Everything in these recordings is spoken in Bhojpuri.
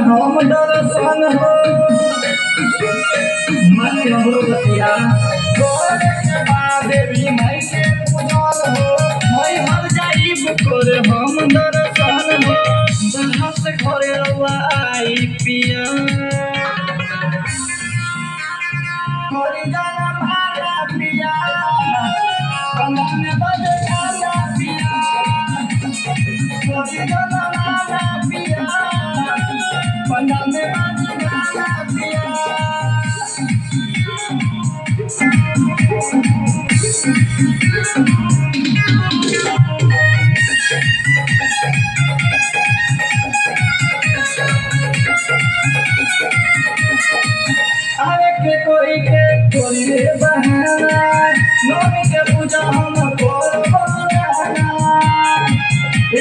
हम दर्शन हो मन हमरो बतिया करे के बाद देवी माई के पूजन हो मैं हर जाइब करे हम दर्शन हो दुल्हा से घरे रउआ आई पिया कोरी जाना भाला पिया कमर में बज जाला पिया कोरी जाना भाला पिया कमर में बज जाला पिया आवे के कोई रे बहाना नौमी के पूजा हम करबो रहना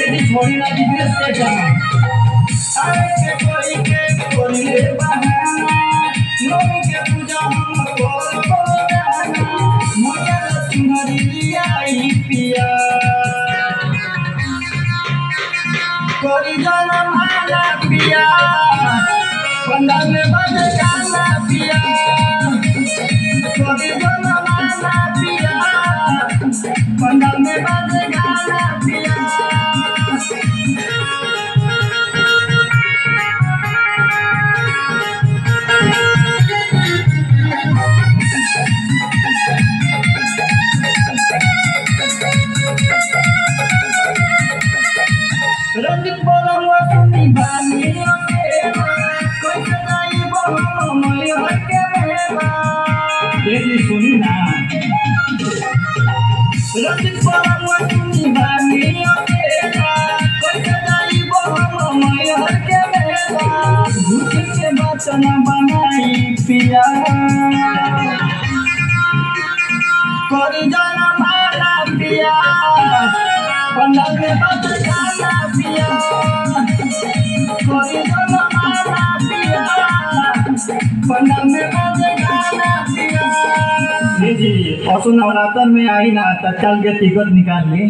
एदी छोड़ी ना बिजनेस के जाना आवे के कोई रे बहाना नौमी के पूजा हम करबो रहना मोया तुम्हारी लियाई पिया कोरी जाना माला पिया बंदा में बज जाला पिया कोरी जाना माला पिया बंदा में बज जाला पिया रंजित बोला हुआ सुनी बानी अकेला कोई सदाई बोलो मैं हके मेला देखी सुनी ना रंजित बोला हुआ सुनी बानी अकेला कोई सदाई बोलो मैं हके मेला झूठ के बात न बनाई पिया कोरी जाना माला पिया पंडल में बज जाला पिया कोरी जाना माला पिया पंडल में बज जाला पिया जी असो नवरात्र में आई ना तत्काल के टिकट निकाल ली।